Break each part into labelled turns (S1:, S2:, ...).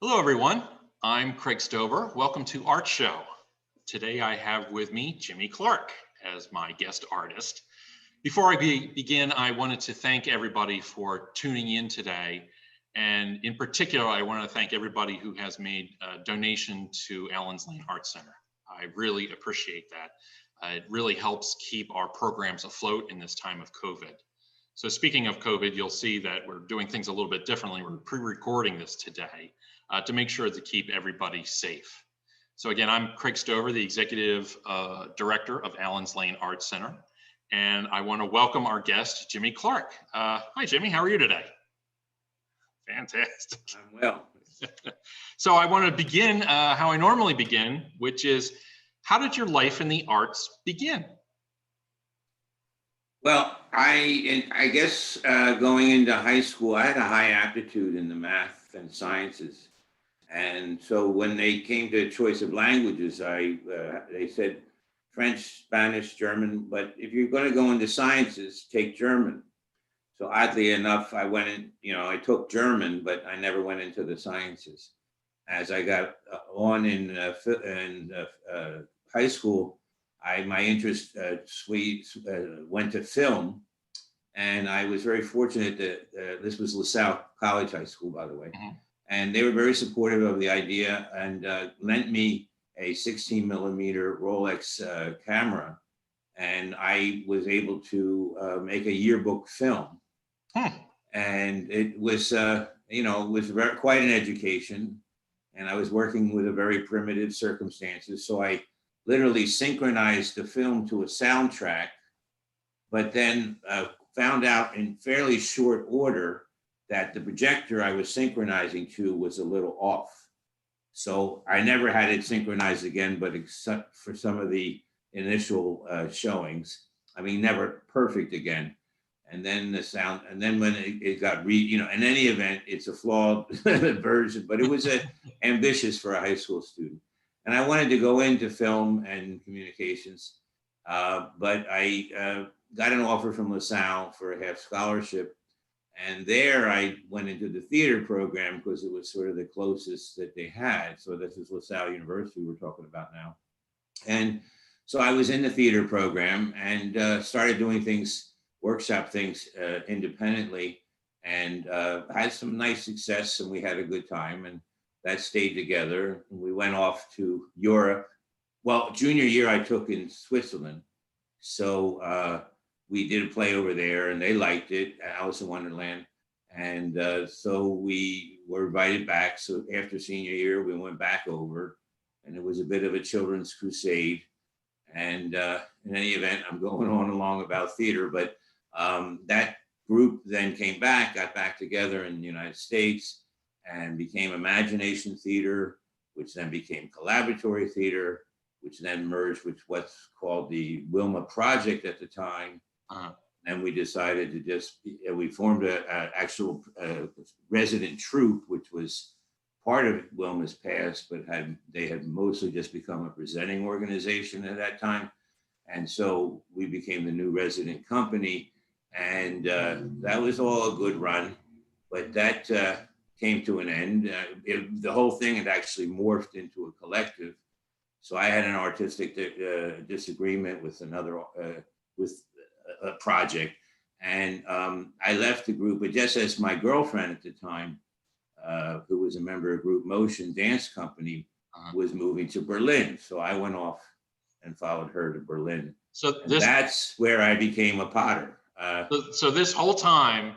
S1: Hello, everyone. I'm Craig Stover. Welcome to ArtShow. Today I have with me Jimmy Clark as my guest artist. Before I begin, I wanted to thank everybody for tuning in today. And in particular, I want to thank everybody who has made a donation to Allen's Lane Art Center. I really appreciate that. It really helps keep our programs afloat in this time of COVID. So speaking of COVID, you'll see that we're doing things a little bit differently. We're pre-recording this today to make sure to keep everybody safe. So again, I'm Craig Stover, the Executive Director of Allen's Lane Art Center. And I want to welcome our guest, Jimmy Clark. Hi, Jimmy, how are you today? Fantastic.
S2: I'm well.
S1: So I want to begin how I normally begin, which is, how did your life in the arts begin?
S2: Well, I guess going into high school, I had a high aptitude in the math and sciences. And so when they came to a choice of languages, they said French, Spanish, German, but if you're going to go into sciences, take German. So oddly enough, I went in, I took German, but I never went into the sciences. As I got on in high school, my interest went to film, and I was very fortunate that this was LaSalle College High School, by the way, and they were very supportive of the idea and lent me a 16 millimeter Rolex camera, and I was able to make a yearbook film, and it was quite an education, and I was working with a very primitive circumstances, so I literally synchronized the film to a soundtrack, but then found out in fairly short order that the projector I was synchronizing to was a little off. So I never had it synchronized again, but except for some of the initial showings. I mean, never perfect again. And then the sound, and then when it got in any event, it's a flawed version, but it was ambitious for a high school student. And I wanted to go into film and communications, but I got an offer from LaSalle for a half scholarship. And there I went into the theater program because it was sort of the closest that they had. So this is LaSalle University we're talking about now. And so I was in the theater program and started doing workshop things independently, and had some nice success, and we had a good time. And that stayed together. We went off to Europe. Well, junior year I took in Switzerland. So we did a play over there and they liked it, Alice in Wonderland. And so we were invited back. So after senior year, we went back over, and it was a bit of a children's crusade. And in any event, I'm going on along about theater, but that group then came back, got back together in the United States, and became Imagination Theater, which then became Collaboratory Theater, which then merged with what's called the Wilma Project at the time. And we decided to we formed an actual resident troupe, which was part of Wilma's past, but they had mostly just become a presenting organization at that time. And so we became the new resident company, and that was all a good run, but that came to an end. The whole thing had actually morphed into a collective. So I had an artistic disagreement with with a project, and I left the group, but just as my girlfriend at the time, who was a member of Group Motion Dance Company, was moving to Berlin. So I went off and followed her to Berlin. So that's where I became a potter.
S1: So this whole time,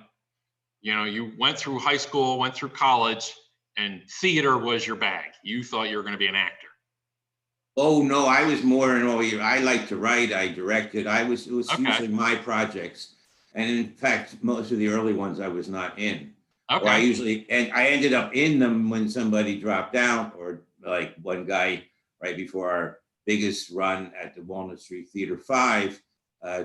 S1: you went through high school, went through college, and theater was your bag. You thought you were going to be an actor.
S2: Oh no, I was more in all year. I like to write, I directed. It was usually my projects. And in fact, most of the early ones I was not in. Okay. Or I ended up in them when somebody dropped out, or like one guy right before our biggest run at the Walnut Street Theater 5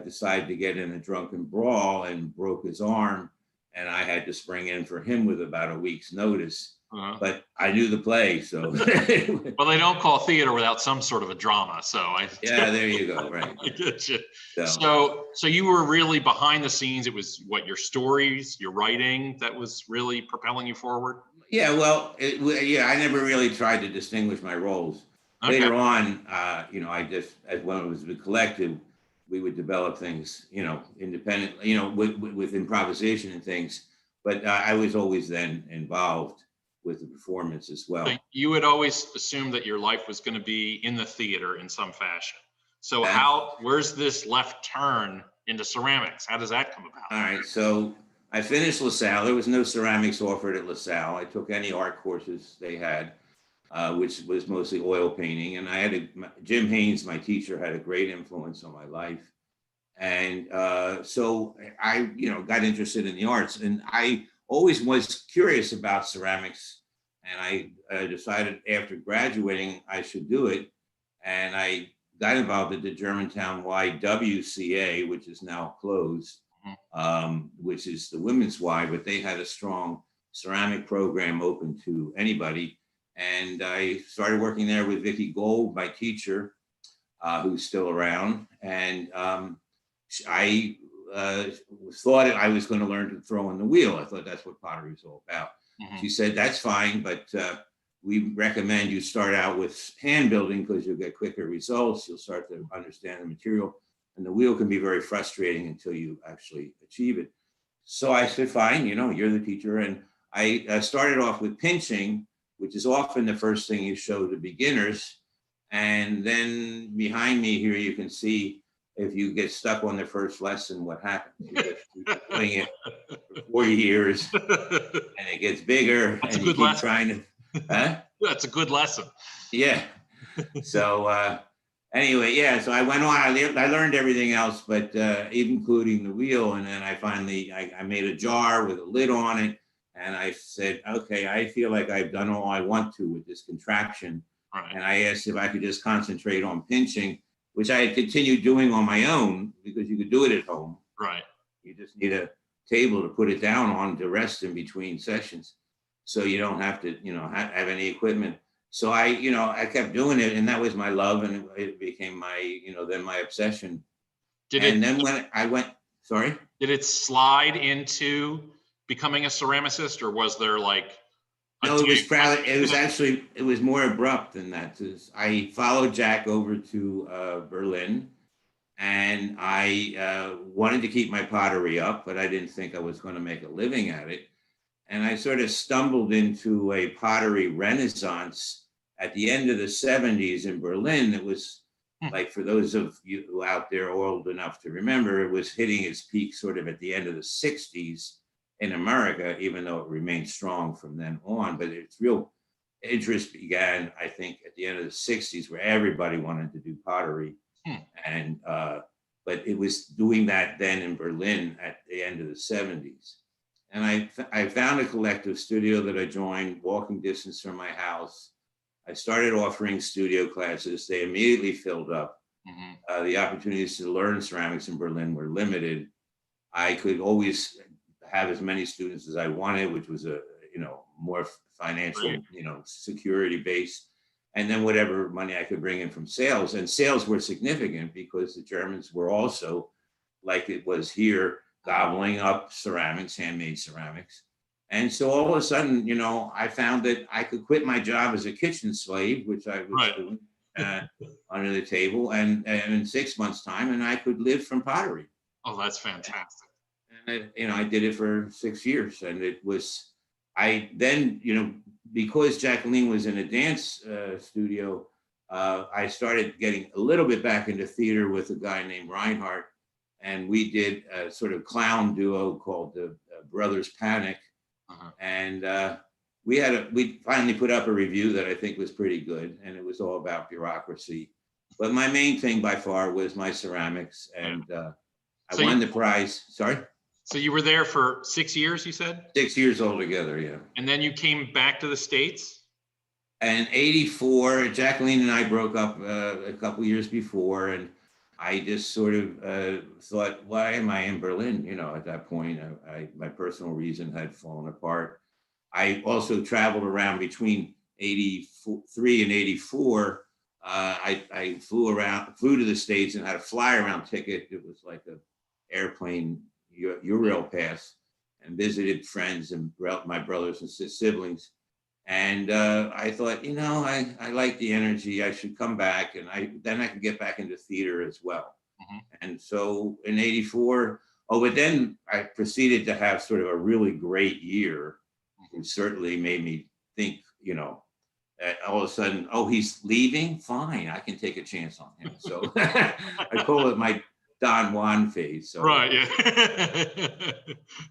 S2: decided to get in a drunken brawl and broke his arm. And I had to spring in for him with about a week's notice. But I knew the play, so.
S1: Well, they don't call theater without some sort of a drama, so
S2: yeah, there you go, right.
S1: I get you. So you were really behind the scenes. It was your stories, your writing that was really propelling you forward?
S2: Yeah, well, yeah, I never really tried to distinguish my roles.
S1: Okay.
S2: Later on, I just, as when it was the collective, we would develop things, independently, with improvisation and things. But I was always then involved with the performance as
S1: So
S2: well.
S1: you would always assume that your life was going to be in the theater in some fashion. So
S2: Uh,
S1: where's this left turn into ceramics? How does that come about?
S2: all right, so I finished LaSalle. There was no ceramics offered at LaSalle. I took any art courses they had. Which was mostly oil painting. And I had Jim Haynes, my teacher, had a great influence on my life. And so I, got interested in the arts. And I always was curious about ceramics. And I decided after graduating, I should do it. And I got involved at the Germantown YWCA, which is now closed, which is the women's Y, but they had a strong ceramic program open to anybody. And I started working there with Vicki Gold, my teacher, who's still around. And I thought I was going to learn to throw on the wheel. I thought that's what pottery was all about. She said, that's fine, but we recommend you start out with hand building because you'll get quicker results. You'll start to understand the material. And the wheel can be very frustrating until you actually achieve it. So I said, fine, you're the teacher. And I started off with pinching, which is often the first thing you show to beginners. And then behind me here, you can see if you get stuck on the first lesson, what happens. You just keep doing it for 4 years and it gets bigger.
S1: That's
S2: and
S1: a
S2: you
S1: good
S2: keep
S1: lesson.
S2: trying to, huh?
S1: That's a good lesson.
S2: Yeah. So anyway, yeah, so I went on, I learned everything else, but including the wheel. And then I finally, I made a jar with a lid on it. And I said, okay, I feel like I've done all I want to with this contraption.
S1: Right.
S2: And I asked if I could just concentrate on pinching, which I had continued doing on my own because you could do it at home.
S1: Right.
S2: You just need a table to put it down on to rest in between sessions. So you don't have to, have any equipment. So I kept doing it, and that was my love, and it became my, then my obsession. And then when I went, sorry?
S1: Did it slide into becoming a ceramicist, or was there like
S2: No, it was more abrupt than that. I followed Jack over to Berlin, and I wanted to keep my pottery up, but I didn't think I was going to make a living at it. And I sort of stumbled into a pottery renaissance at the end of the 70s in Berlin. It was like, for those of you out there old enough to remember, it was hitting its peak sort of at the end of the 60s in America, even though it remained strong from then on. But its real interest began, I think, at the end of the 60s, where everybody wanted to do pottery. And but it was doing that then in Berlin at the end of the 70s. And I found a collective studio that I joined, walking distance from my house. I started offering studio classes. They immediately filled up. The opportunities to learn ceramics in Berlin were limited. I could always have as many students as I wanted, which was a more financial security base. And then whatever money I could bring in from sales. And sales were significant because the Germans were also, like it was here, gobbling up ceramics, handmade ceramics. And so all of a sudden, I found that I could quit my job as a kitchen slave, which I was doing under the table, and in 6 months' time, and I could live from pottery.
S1: Oh, that's fantastic.
S2: And I did it for 6 years, and it was, I then, because Jacqueline was in a dance studio, I started getting a little bit back into theater with a guy named Reinhardt, and we did a sort of clown duo called the Brothers Panic. And we finally put up a review that I think was pretty good, and it was all about bureaucracy. But my main thing by far was my ceramics, and I won the prize. Sorry?
S1: So you were there for 6 years, you said?
S2: 6 years altogether, yeah.
S1: And then you came back to the States?
S2: And 84, Jacqueline and I broke up a couple years before, and I just sort of thought, why am I in Berlin? At that point, my personal reason had fallen apart. I also traveled around between 83 and 84. I flew to the States and had a fly around ticket. It was like an airplane Eurail pass, and visited friends and my brothers and siblings. And I thought, I like the energy. I should come back, and then I could get back into theater as well. And so in '84, but then I proceeded to have sort of a really great year, which certainly made me think, that all of a sudden, oh, he's leaving? Fine, I can take a chance on him. So I call it my Don Juan phase. So,
S1: right, yeah.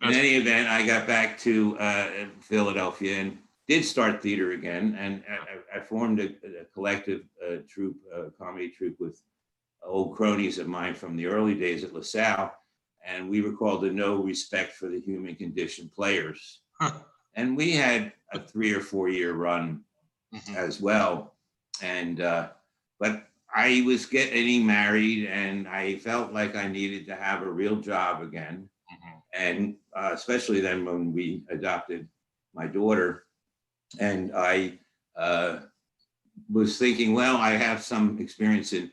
S2: in any event, I got back to Philadelphia and did start theater again. And I formed a collective troupe, comedy troupe with old cronies of mine from the early days at LaSalle. And we were called the No Respect for the Human Condition Players. And we had a 3 or 4 year run as well. And, but I was getting married, and I felt like I needed to have a real job again. And especially then when we adopted my daughter, and I was thinking, well, I have some experience in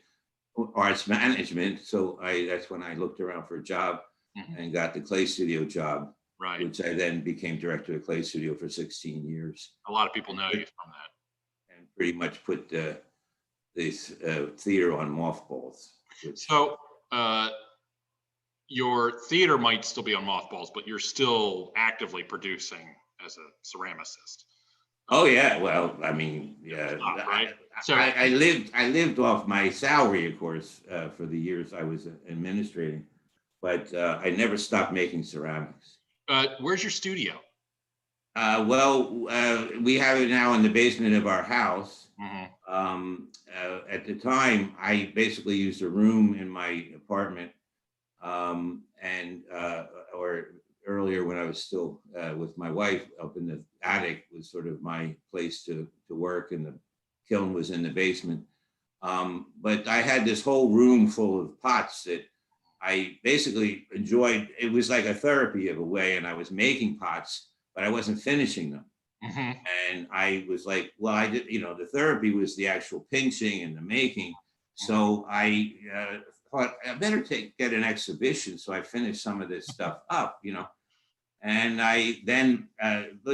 S2: arts management. So that's when I looked around for a job and got the clay studio job,
S1: right,
S2: which I then became director of the clay studio for 16 years.
S1: A lot of people know you from that.
S2: And pretty much put this theater on mothballs.
S1: So your theater might still be on mothballs, but you're still actively producing as a ceramicist.
S2: Oh yeah, well, I mean, yeah.
S1: Right. So
S2: I lived off my salary, of course, for the years I was administrating, but I never stopped making ceramics.
S1: Where's your studio?
S2: We have it now in the basement of our house. At the time, I basically used a room in my apartment, or earlier when I was still with my wife, up in the attic was sort of my place to work, and the kiln was in the basement. But I had this whole room full of pots that I basically enjoyed. It was like a therapy of a way, and I was making pots, but I wasn't finishing them. And I was like, well, I did, the therapy was the actual pinching and the making. So I thought I better get an exhibition. So I finished some of this stuff up, and I then had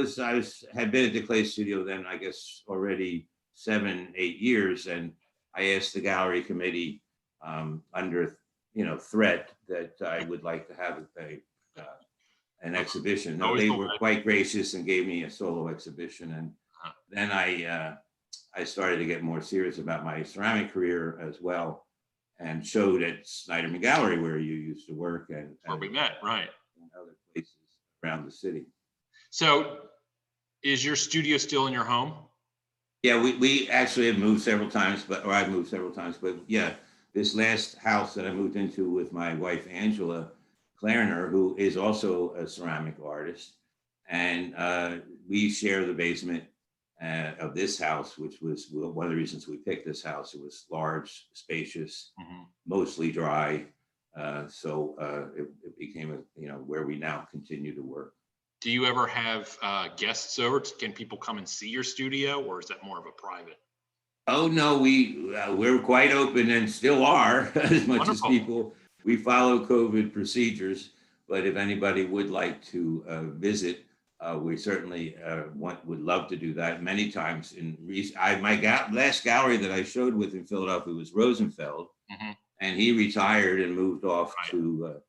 S2: been at the clay studio then, I guess, already 7, 8 years. And I asked the gallery committee under, threat that I would like to have an exhibition. No, they were quite gracious and gave me a solo exhibition. And then I started to get more serious about my ceramic career as well, and showed at Snyderman Gallery, where you used to work, and
S1: where we met, right,
S2: and other places around the city.
S1: So is your studio still in your home?
S2: Yeah, we actually have moved several times, or I've moved several times, but yeah, this last house that I moved into with my wife, Angela Clarner, who is also a ceramic artist, and we share the basement of this house, which was one of the reasons we picked this house. It was large, spacious, mostly dry, so it became where we now continue to work.
S1: Do you ever have guests over? Can people come and see your studio, or is that more of a private?
S2: Oh no, we're quite open, and still are, as much as people. We follow COVID procedures, but if anybody would like to visit, we certainly would love to do that. Many times my last gallery that I showed with in Philadelphia was Rosenfeld, and he retired and moved off to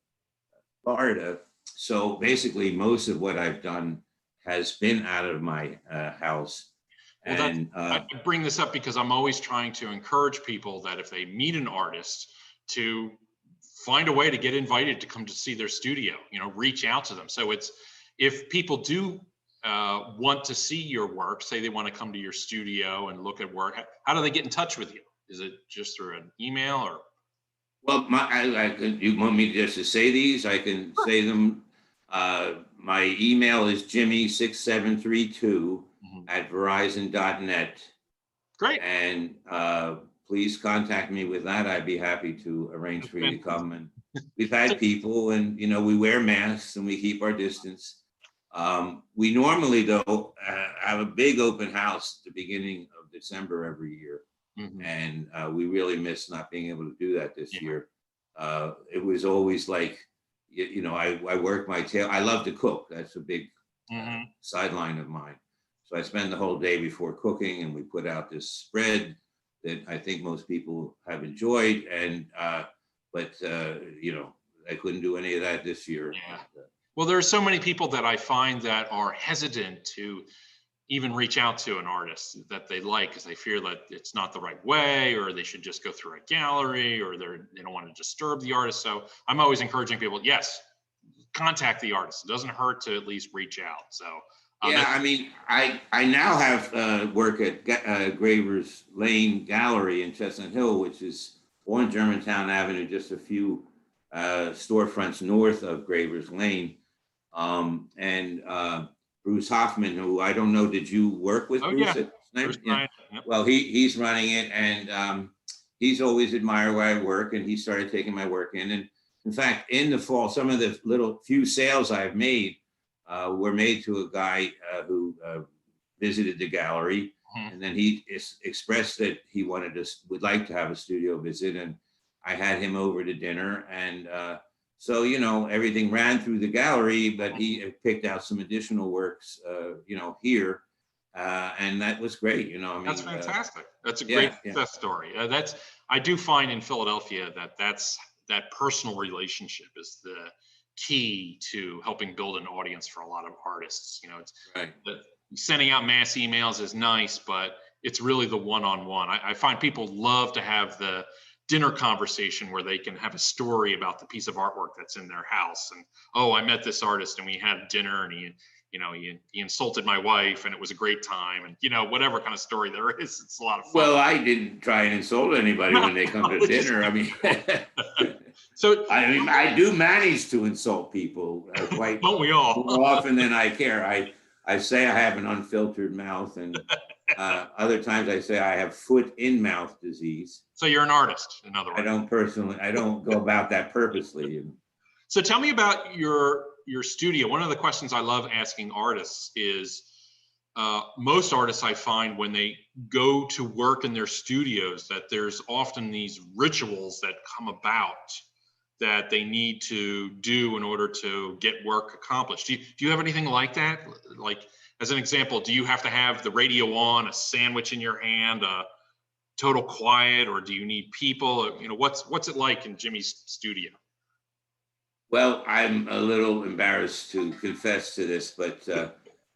S2: Florida. So basically, most of what I've done has been out of my house.
S1: Well, and I bring this up because I'm always trying to encourage people that if they meet an artist, to find a way to get invited to come to see their studio, reach out to them. So if people do want to see your work, say they want to come to your studio and look at work, how do they get in touch with you? Is it just through an email or?
S2: Well, you want me just to say these? I can say them. My email is jimmy6732 at verizon.net.
S1: Great.
S2: And please contact me with that. I'd be happy to arrange for you to come. And we've had people, and we wear masks and we keep our distance. We normally, though, have a big open house at the beginning of December every year. And we really miss not being able to do that this year. It was always like, I work my tail. I love to cook. That's a big sideline of mine. So I spend the whole day before cooking, and we put out this spread that I think most people have enjoyed. And you know, I couldn't do any of that this year.
S1: Yeah. Well, there are so many people that I find that are hesitant to even reach out to an artist that they like because they fear that it's not the right way, or they should just go through a gallery, or they don't want to disturb the artist. So I'm always encouraging people, yes, contact the artist. It doesn't hurt to at least reach out. So
S2: Yeah, I mean, I now have work at Gravers Lane Gallery in Chestnut Hill, which is on Germantown Avenue, just a few storefronts north of Gravers Lane. And Bruce Hoffman, who I don't know, did you work with Bruce?
S1: Yeah,
S2: at Sniper?
S1: Bruce
S2: Yeah.
S1: Yep.
S2: Well, he's running it, and he's always admired where I work, and he started taking my work in. And in fact, in the fall, some of the little few sales I've made were made to a guy who visited the gallery, and then he expressed that he would like to have a studio visit, and I had him over to dinner, and so, you know, everything ran through the gallery, but he picked out some additional works, you know, here. And that was great, you know. I mean,
S1: that's fantastic. That's a great success story. I do find in Philadelphia that personal relationship is the key to helping build an audience for a lot of artists. You know, it's
S2: right.
S1: Sending out mass emails is nice, but it's really the one-on-one. I find people love to have the dinner conversation where they can have a story about the piece of artwork that's in their house. And, oh, I met this artist and we had dinner, and he insulted my wife and it was a great time, and, you know, whatever kind of story there is, it's a lot of fun.
S2: Well, I didn't try and insult anybody when they come to dinner. I mean,
S1: so
S2: I do manage to insult people quite
S1: don't we all?
S2: more often than I care. I say I have an unfiltered mouth, and other times I say I have foot in mouth disease.
S1: So you're an artist, in other words.
S2: I don't go about that purposely.
S1: So tell me about your studio. One of the questions I love asking artists is, most artists I find when they go to work in their studios, that there's often these rituals that come about that they need to do in order to get work accomplished. Do you have anything like that? Like, as an example, do you have to have the radio on, a sandwich in your hand, total quiet, or do you need people? You know, what's it like in Jimmy's studio?
S2: Well, I'm a little embarrassed to confess to this, but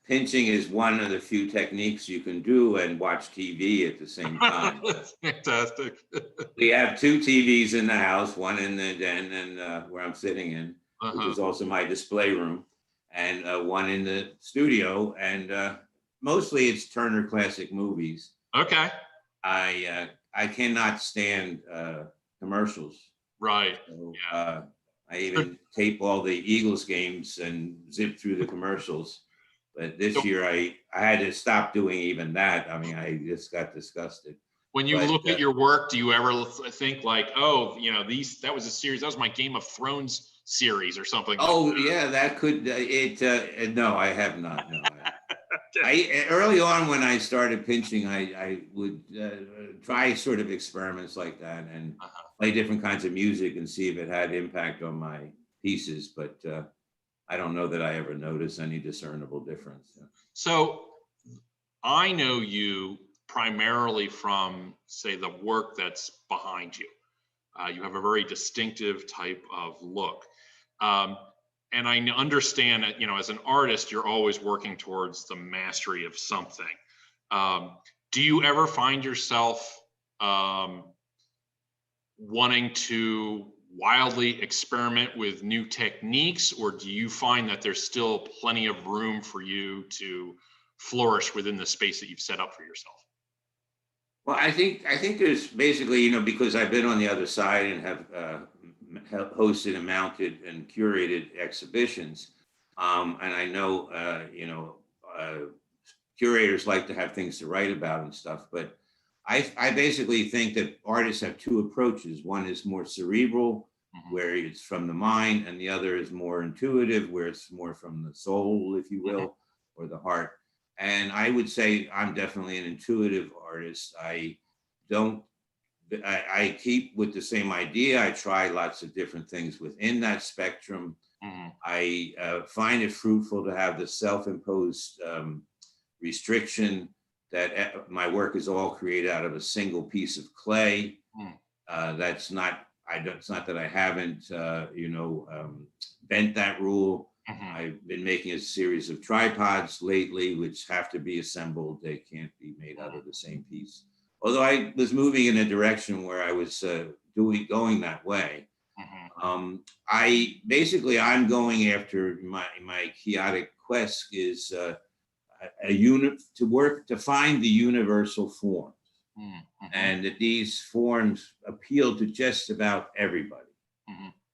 S2: pinching is one of the few techniques you can do and watch TV at the same time.
S1: That's fantastic.
S2: We have two TVs in the house, one in the den and where I'm sitting in, which is also my display room, and one in the studio. And mostly it's Turner Classic Movies.
S1: Okay.
S2: I cannot stand commercials.
S1: Right.
S2: So, I even tape all the Eagles games and zip through the commercials. But this year I had to stop doing even that. I mean, I just got disgusted.
S1: When you look at your work, do you ever think like, oh, you know, that was a series, that was my Game of Thrones series or something?
S2: Oh,
S1: like that?
S2: Yeah, that could, no, I have not, no. Early on when I started pinching, I would try sort of experiments like that and play different kinds of music and see if it had impact on my pieces. But I don't know that I ever noticed any discernible difference.
S1: So I know you primarily from, say, the work that's behind you. You have a very distinctive type of look. And I understand that, you know, as an artist, you're always working towards the mastery of something. Do you ever find yourself wanting to wildly experiment with new techniques, or do you find that there's still plenty of room for you to flourish within the space that you've set up for yourself?
S2: Well, I think there's basically, you know, because I've been on the other side and have hosted and mounted and curated exhibitions, and I know, you know, curators like to have things to write about and stuff, but I basically think that artists have two approaches. One is more cerebral, where it's from the mind, and the other is more intuitive, where it's more from the soul, if you will, or the heart. And I would say I'm definitely an intuitive artist. I keep with the same idea. I try lots of different things within that spectrum. I find it fruitful to have the self-imposed restriction that my work is all created out of a single piece of clay. That's not, it's not that I haven't, bent that rule. I've been making a series of tripods lately, which have to be assembled. They can't be made out of the same piece. Although I was moving in a direction where I was going that way. I'm going after my chaotic quest is a unit to find the universal forms, and that these forms appeal to just about everybody.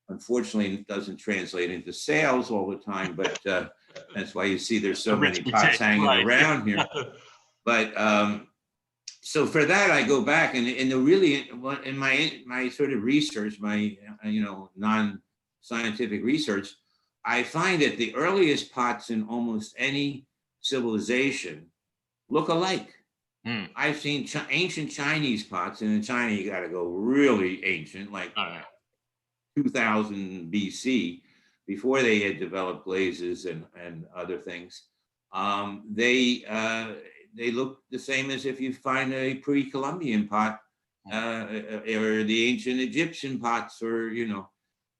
S2: Unfortunately, it doesn't translate into sales all the time, but that's why you see there's so many pots hanging around here. But so for that, I go back and in my sort of research, my non-scientific research, I find that the earliest pots in almost any civilization look alike. I've seen ancient Chinese pots, and in China you got to go really ancient, like 2000 BC, before they had developed glazes and other things. They look the same as if you find a pre-Columbian pot or the ancient Egyptian pots,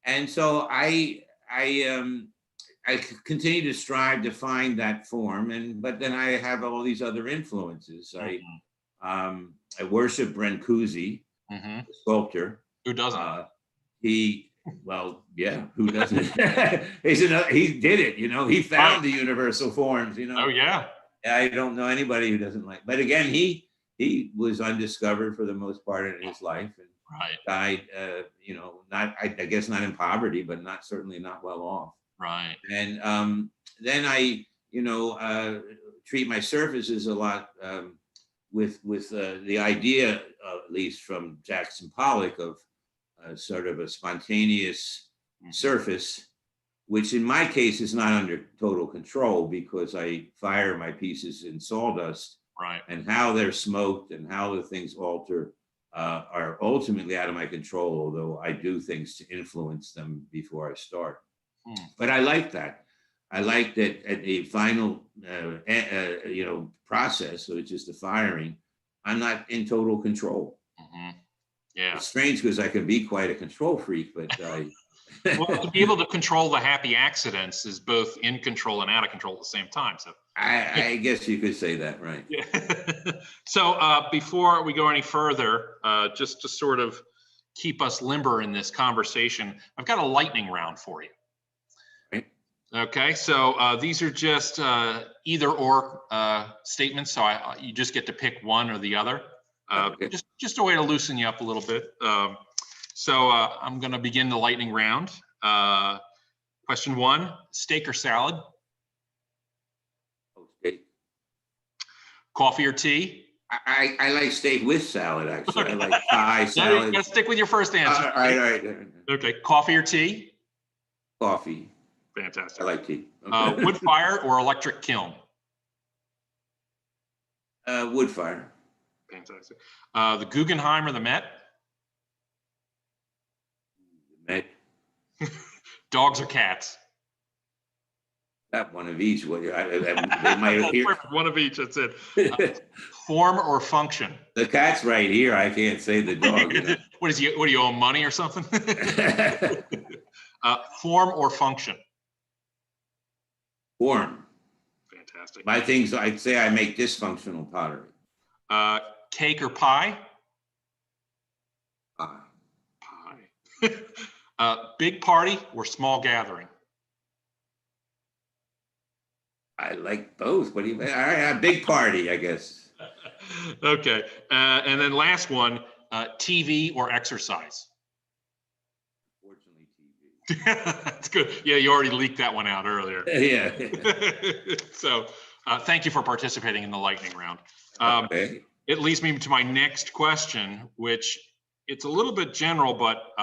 S2: and so I continue to strive to find that form, but then I have all these other influences. I worship Brancusi, the sculptor.
S1: Who doesn't?
S2: Who doesn't? He did it, he found the universal forms,
S1: Oh yeah.
S2: I don't know anybody who doesn't like, but again, he was undiscovered for the most part in his life, and died, I guess not in poverty, but certainly not well off.
S1: Right.
S2: And then I, treat my surfaces a lot with the idea, at least from Jackson Pollock, of sort of a spontaneous surface, which in my case is not under total control because I fire my pieces in sawdust.
S1: Right.
S2: And how they're smoked and how the things alter are ultimately out of my control, although I do things to influence them before I start. But I like that. I like that at the final, process, which is the firing, I'm not in total control.
S1: Yeah.
S2: It's strange because I can be quite a control freak, but
S1: well, to be able to control the happy accidents is both in control and out of control at the same time. So
S2: I guess you could say that, right?
S1: Yeah. So before we go any further, just to sort of keep us limber in this conversation, I've got a lightning round for you.
S2: Right.
S1: Okay, so these are just either or statements, so you just get to pick one or the other.
S2: Okay.
S1: Just a way to loosen you up a little bit. So I'm going to begin the lightning round. Question one: steak or salad?
S2: Oh, steak.
S1: Coffee or tea?
S2: I like steak with salad, actually.
S1: Okay.
S2: I like pie, salad.
S1: You gotta stick with your first answer.
S2: All right.
S1: Okay, coffee or tea?
S2: Coffee.
S1: Fantastic.
S2: I like tea. Okay.
S1: Wood fire or electric kiln?
S2: Wood fire.
S1: Fantastic. The Guggenheim or the Met?
S2: Met.
S1: Dogs or cats?
S2: Got one of each. They might hear.
S1: One of each, that's it. Form or function?
S2: The cat's right here. I can't say the dog.
S1: What do you owe him, money or something? Form or function?
S2: Form.
S1: Fantastic.
S2: My things, I'd say I make dysfunctional pottery.
S1: Cake or pie? Pie. Big party or small gathering?
S2: I like both. What do you mean? All right, a big party, I guess.
S1: Okay. And then last one, TV or exercise?
S2: Fortunately, TV.
S1: That's good. Yeah, you already leaked that one out earlier.
S2: Yeah.
S1: So thank you for participating in the lightning round.
S2: Okay.
S1: It leads me to my next question, which it's a little bit general, but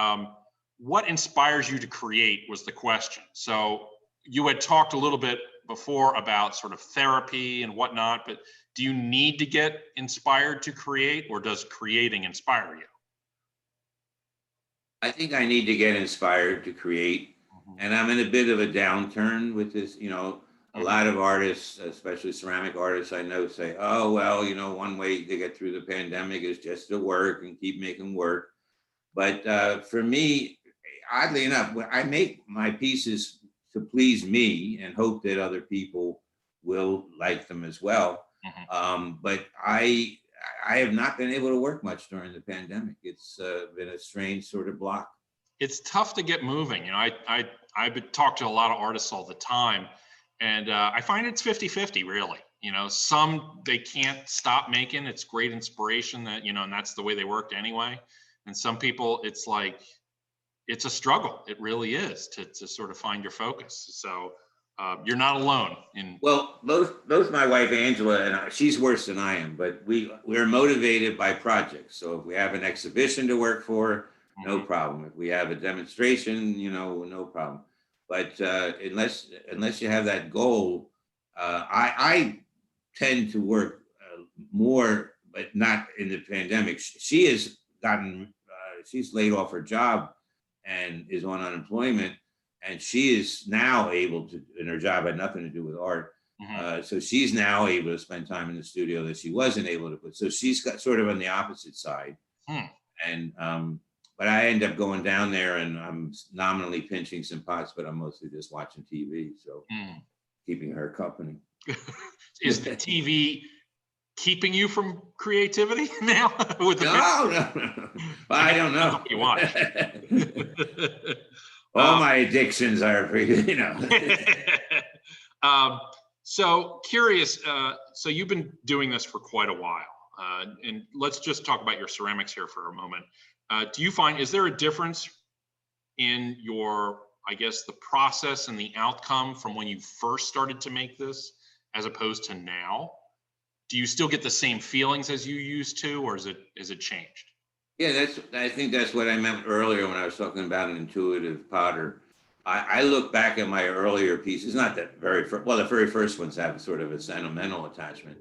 S1: what inspires you to create was the question. So you had talked a little bit before about sort of therapy and whatnot, but do you need to get inspired to create, or does creating inspire you?
S2: I think I need to get inspired to create. And I'm in a bit of a downturn with this, a lot of artists, especially ceramic artists I know, say, oh, well, you know, one way to get through the pandemic is just to work and keep making work. But for me, oddly enough, I make my pieces to please me and hope that other people will like them as well. But I have not been able to work much during the pandemic. It's been a strange sort of block.
S1: It's tough to get moving. You know, I talk to a lot of artists all the time, and I find it's 50-50 really. You know, some they can't stop making. It's great inspiration that, you know, and that's the way they worked anyway. And some people, it's like, it's a struggle. It really is to sort of find your focus. So you're not alone in.
S2: Well, both my wife Angela and I, she's worse than I am, but we're motivated by projects. So if we have an exhibition to work for, no problem. If we have a demonstration, you know, no problem. But unless you have that goal, I tend to work more, but not in the pandemic. She has gotten, she's laid off her job and is on unemployment. And she is now able to, and her job had nothing to do with art. So she's now able to spend time in the studio that she wasn't able to put. So she's got sort of on the opposite side. And, but I end up going down there and I'm nominally pinching some pots, but I'm mostly just watching TV. So keeping her company.
S1: Is the TV keeping you from creativity now?
S2: No. I don't know.
S1: You watch.
S2: All my addictions are, you know.
S1: So curious, so you've been doing this for quite a while, and let's just talk about your ceramics here for a moment. Do you find, is there a difference in your, I guess, the process and the outcome from when you first started to make this as opposed to now? Do you still get the same feelings as you used to, or is it changed?
S2: Yeah, I think that's what I meant earlier when I was talking about an intuitive potter. I look back at my earlier pieces, not the very first, well, the very first ones have sort of a sentimental attachment,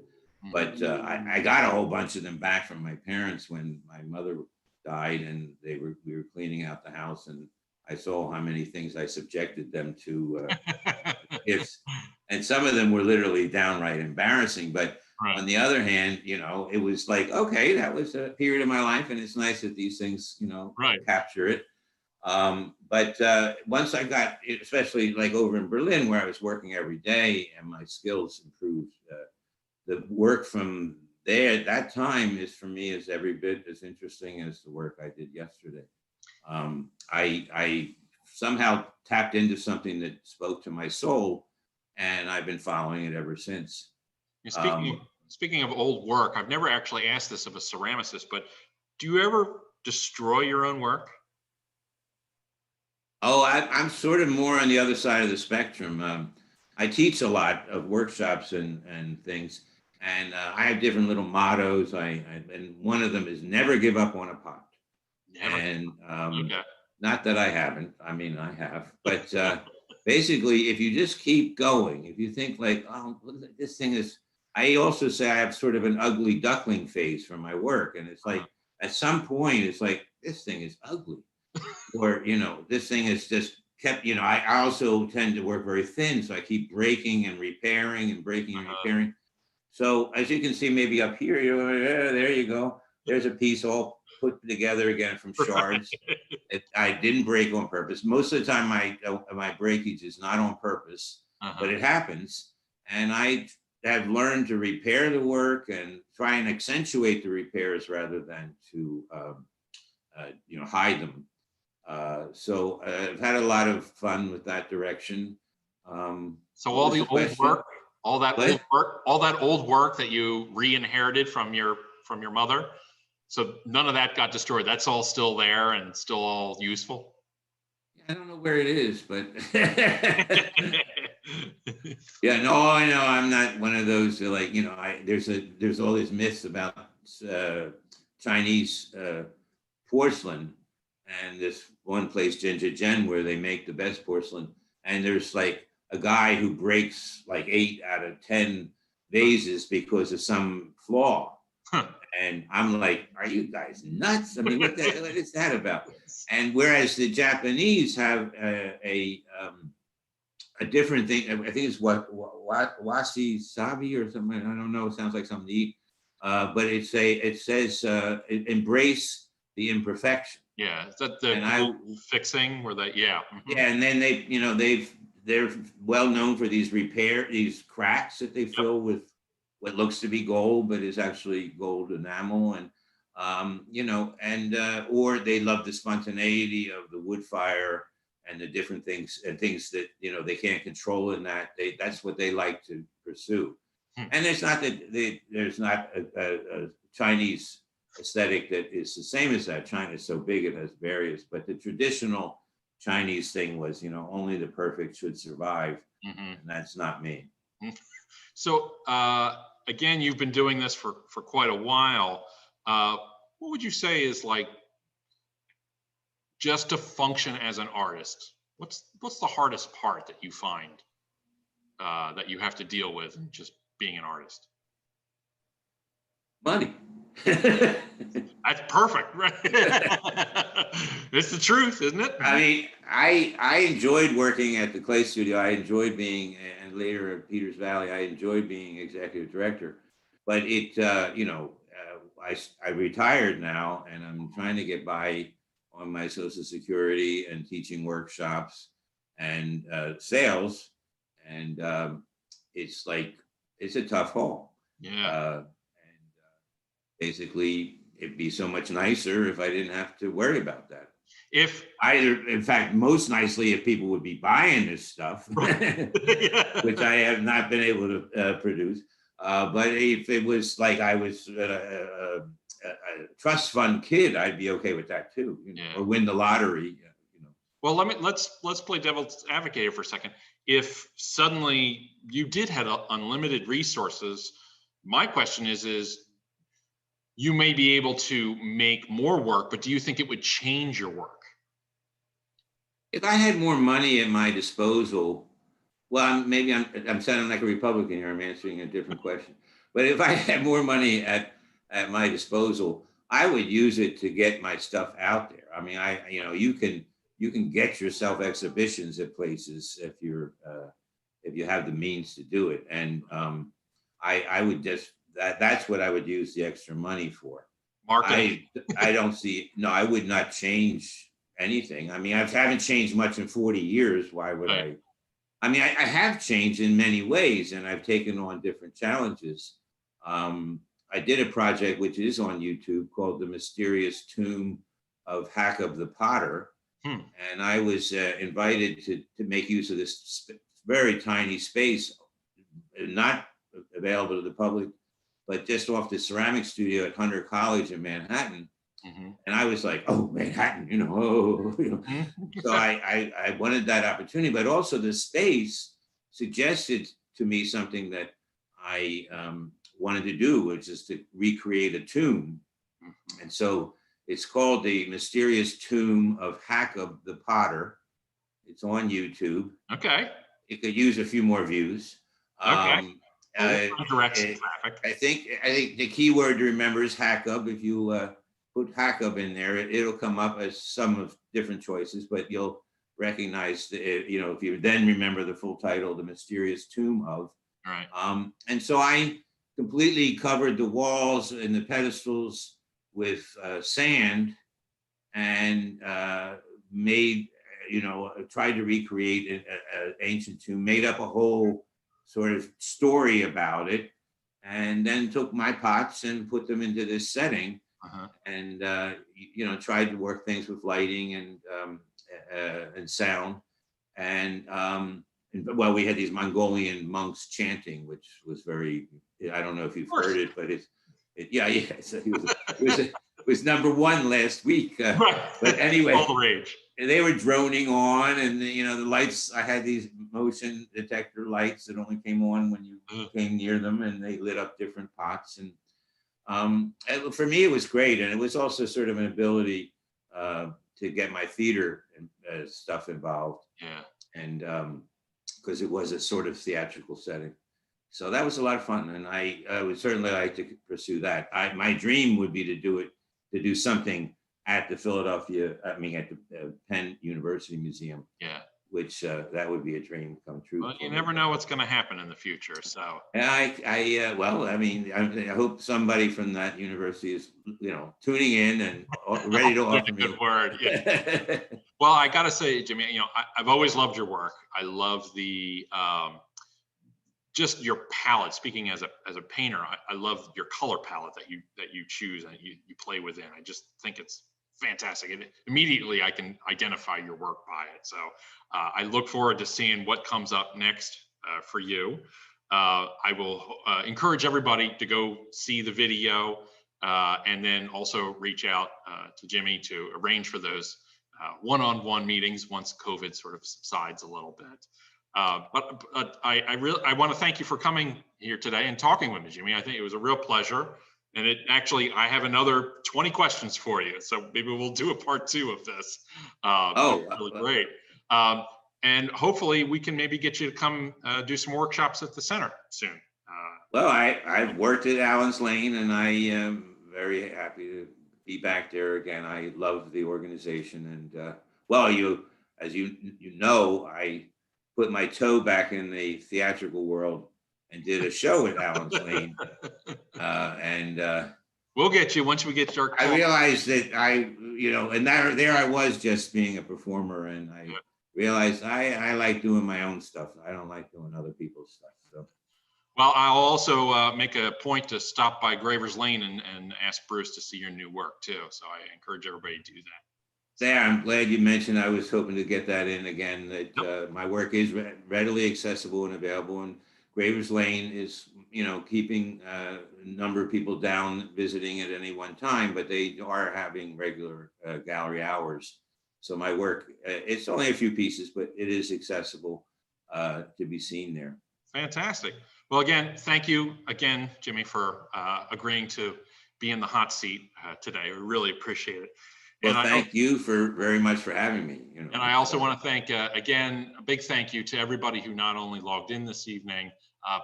S2: but I got a whole bunch of them back from my parents when my mother died, and we were cleaning out the house, and I saw how many things I subjected them to gifts, and some of them were literally downright embarrassing. But on the other hand, you know, it was like, okay, that was a period of my life, and it's nice that these things, you know, capture it. But once I got, especially like over in Berlin, where I was working every day and my skills improved, the work from there at that time is, for me, is every bit as interesting as the work I did yesterday. I somehow tapped into something that spoke to my soul, and I've been following it ever since.
S1: Speaking of old work, I've never actually asked this of a ceramicist, but do you ever destroy your own work?
S2: Oh, I'm sort of more on the other side of the spectrum. I teach a lot of workshops and things, and I have different little mottos. And one of them is never give up on a pot. Never. And not that I haven't. I mean, I have, but basically, if you just keep going, if you think like, oh, this thing is. I also say I have sort of an ugly duckling phase for my work, and it's like at some point it's like, this thing is ugly. Or, you know, this thing is just kept, you know, I also tend to work very thin. So I keep breaking and repairing and breaking and repairing. So as you can see, maybe up here, there you go. There's a piece all put together again from shards. I didn't break on purpose. Most of the time my breakage is not on purpose, but it happens. And I have learned to repair the work and try and accentuate the repairs rather than to, you know, hide them. So I've had a lot of fun with that direction.
S1: So all the old work, all that old work that you re-inherited from your mother. So none of that got destroyed. That's all still there and still all useful.
S2: I don't know where it is, but yeah, no, I know I'm not one of those who, like, you know, there's all these myths about Chinese porcelain, and this one place, Jinjijen, where they make the best porcelain, and there's like a guy who breaks like 8 out of 10 vases because of some flaw. And I'm like, are you guys nuts? I mean, what is that about? And whereas the Japanese have a a different thing. I think it's wasi sabi or something. I don't know. It sounds like something to eat. But it says embrace the imperfection.
S1: Yeah, is that the fixing where that? Yeah.
S2: Yeah, and then they're well known for these these cracks that they fill with what looks to be gold, but is actually gold enamel, and or they love the spontaneity of the wood fire and the different things and things that they can't control in that. That's what they like to pursue. And it's not that there's not a Chinese aesthetic that is the same as that. China is so big, it has various, but the traditional Chinese thing was, only the perfect should survive. And that's not me.
S1: So again, you've been doing this for quite a while. What would you say is like just to function as an artist? What's the hardest part that you find that you have to deal with in just being an artist?
S2: Money.
S1: That's perfect, right? It's the truth, isn't it?
S2: I mean, I enjoyed working at the Clay Studio. I enjoyed being, and later at Peters Valley, I enjoyed being executive director. But I retired now, and I'm trying to get by on my Social Security and teaching workshops and sales, and it's a tough haul.
S1: Yeah.
S2: Basically, it'd be so much nicer if I didn't have to worry about that. In fact, most nicely, if people would be buying this stuff, which I have not been able to produce. But if it was like I was a trust fund kid, I'd be okay with that too, or win the lottery.
S1: Well, let's play devil's advocate here for a second. If suddenly you did have unlimited resources, my question is you may be able to make more work, but do you think it would change your work?
S2: If I had more money at my disposal, well, maybe I'm sounding like a Republican here. I'm answering a different question. But if I had more money at my disposal, I would use it to get my stuff out there. I mean, you can get yourself exhibitions at places if you have the means to do it. And I would just that's what I would use the extra money for.
S1: Marketing.
S2: I would not change anything. I mean, I haven't changed much in 40 years. Why would
S1: Right.
S2: I mean, I have changed in many ways, and I've taken on different challenges. I did a project which is on YouTube called The Mysterious Tomb of Hackab the Potter. And I was invited to make use of this very tiny space, not available to the public, but just off the ceramic studio at Hunter College in Manhattan. And I was like, oh, Manhattan, So I wanted that opportunity, but also the space suggested to me something that I wanted to do, which is to recreate a tomb. And so it's called The Mysterious Tomb of Hackab the Potter. It's on YouTube.
S1: Okay.
S2: It could use a few more views.
S1: Okay. Direction traffic.
S2: I think the key word to remember is Hackab. If you put Hackab in there, it'll come up as some of different choices, but you'll recognize if you then remember the full title, The Mysterious Tomb of.
S1: Right.
S2: And so I completely covered the walls and the pedestals with sand and made, tried to recreate an ancient tomb, made up a whole sort of story about it, and then took my pots and put them into this setting. And tried to work things with lighting and sound, and well, we had these Mongolian monks chanting, which was very, I don't know if you've heard it, but it was number one last week.
S1: Right.
S2: But anyway,
S1: all the rage.
S2: They were droning on, and the lights. I had these motion detector lights that only came on when you came near them, and they lit up different pots. And for me, it was great, and it was also sort of an ability to get my theater and stuff involved.
S1: Yeah.
S2: And because it was a sort of theatrical setting, so that was a lot of fun, and I would certainly like to pursue that. My dream would be to do something at the at the Penn University Museum.
S1: Yeah.
S2: which that would be a dream come true.
S1: Well,
S2: For
S1: you
S2: me.
S1: never know what's going to happen in the future. So,
S2: And well, I mean, I hope somebody from that university is, tuning in and ready to offer me.
S1: good word. Yeah. Well, I got to say, Jimmy, I've always loved your work. I love the just your palette. Speaking as a painter, I love your color palette that you choose and you play within. I just think it's fantastic. And immediately I can identify your work by it. So I look forward to seeing what comes up next for you. I will encourage everybody to go see the video and then also reach out to Jimmy to arrange for those one-on-one meetings once COVID sort of subsides a little bit. But I want to thank you for coming here today and talking with me, Jimmy. I think it was a real pleasure. And I have another 20 questions for you. So maybe we'll do a part 2 of this. Really great. And hopefully we can maybe get you to come do some workshops at the center soon.
S2: Well, I've worked at Allen's Lane, and I am very happy to be back there again. I love the organization, and as you know, I put my toe back in the theatrical world and did a show at Allen's Lane, and
S1: we'll get you once we get your.
S2: I realized that and there I was just being a performer, and I realized I like doing my own stuff. I don't like doing other people's stuff. So.
S1: Well, I'll also make a point to stop by Graver's Lane and ask Bruce to see your new work too. So I encourage everybody to do that.
S2: Yeah, I'm glad you mentioned. I was hoping to get that in again. That my work is readily accessible and available, and Graver's Lane is, keeping a number of people down visiting at any one time, but they are having regular gallery hours. So my work, it's only a few pieces, but it is accessible to be seen there.
S1: Fantastic. Well, again, thank you again, Jimmy, for agreeing to be in the hot seat today. We really appreciate it.
S2: Well, thank you very much for having me.
S1: And I also want to thank, again, a big thank you to everybody who not only logged in this evening,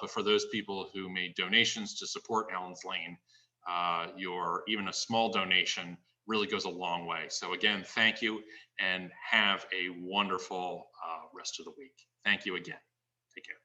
S1: but for those people who made donations to support Allen's Lane. Even a small donation really goes a long way. So again, thank you and have a wonderful rest of the week. Thank you again. Take care.